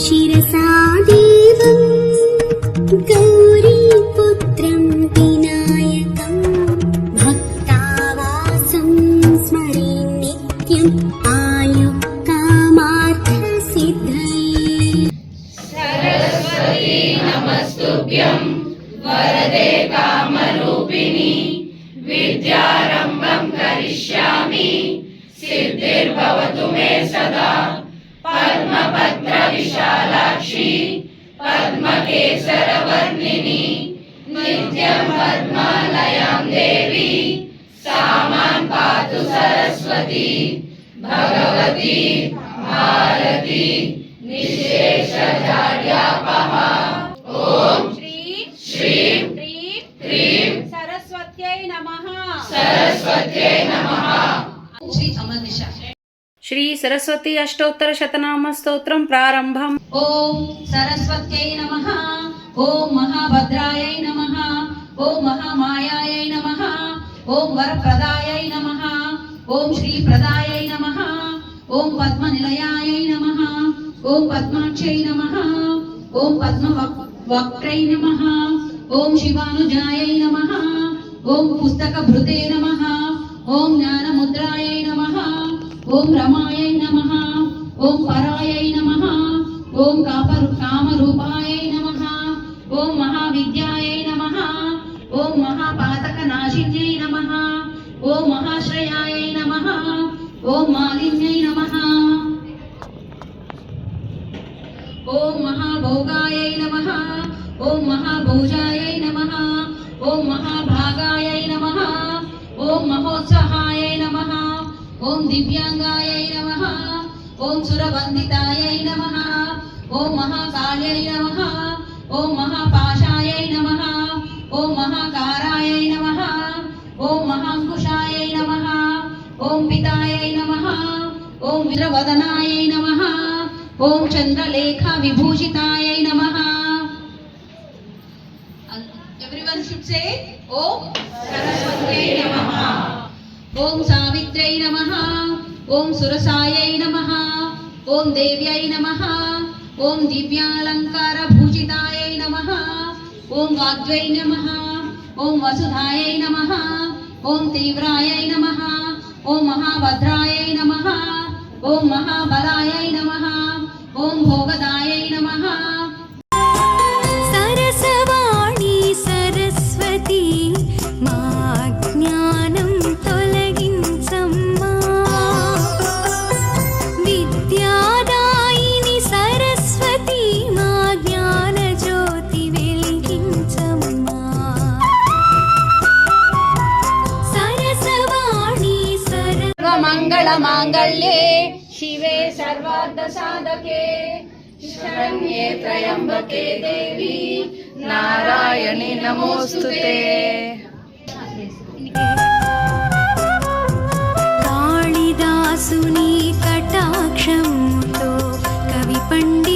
शिरसा देवं गौरीपुत्रं विनायकं भक्तावासं स्मरे नित्यम् आयुकामार्थसिद्धये। सरस्वती नमस्तुभ्यं वरदे कामरूपिणी विद्यारम्भं करिष्यामि सिद्धिर्भवतु मे सदा। पद्मपत्र विशालाक्षी पद्मकेसरवर्णिनी नित्यं पद्मालयां देवी सामां पातु सरस्वती भगवती भारती निःशेषजाड्यापहा। ओम श्रीं ह्रीं सरस्वत्यै नमः। सरस्वत्यै नमः। श्री अमरनिशा श्री सरस्वती अष्टोत्तर शतनाम स्तोत्रम प्रारंभम। ओम सरस्वत्यै नमः। ओम महाभद्रायै नमः। ओम महामायायै नमः। ओम वरप्रदायै नमः। ओम श्रीप्रदायै नमः। ओम पद्मनिलयायै नमः। ओम पद्माक्षै नमः। ओम पद्मवक्त्रै नमः। ओम शिवानुजायै नमः। ओम पुस्तकभृते नमः। ओम ज्ञानमुद्रायै नमः। ओम रमायै नमः। ओम परायै नमः। ओम कामरूपायै नमः। ओम महाविद्यायै नमः। ओम महापातकनाशिन्यै नमः। ओम महाश्रयायै नमः। ओम मालिन्यै नमः। ओम महाभोगायै नमः। ओम महाभोजायै नमः। ओम महाभागायै नमः। ओम महोत्साहायै नमः। ओम दिव्यांगायै नमः। ओम सुरवन्दितायै नमः। ओम महाकाल्यै नमः। ओम महापाशायै नमः। ओम महाकारायै नमः। ओम महांकुशायै नमः। ओम पितायै नमः। ओम वीरवदनायै नमः। ओम चंद्रलेखा विभूषितायै नमः। Everyone should say Om Saraswatyai Namaha. Om Savitrai Namaha. Om Surasayai Namaha. Om Devyai Namaha. Om Divyalankara Bhujitayai Namaha. Om Vagdvai Namaha. Om Vasudhayai Namaha. Om Tivrayai Namaha. Om Mahabhadrayai Namaha. Om Mahabalayai Namaha. Om Bhogadayai Namaha. सरसवाणी Saraswati मा ज्ञानं तोलगिंचम्मा। विद्यादायिनि सरस्वती मा ज्ञानज्योति वेलिगिंचम्मा। सरसवाणी सर्वमङ्गलमाङ्गल्ये शिवे सर्वार्थसाधके शरण्ये त्र्यम्बके देवी नारायणी नमोस्तुते। कालिदासुनी कटाक्षमुतो कवि पंडित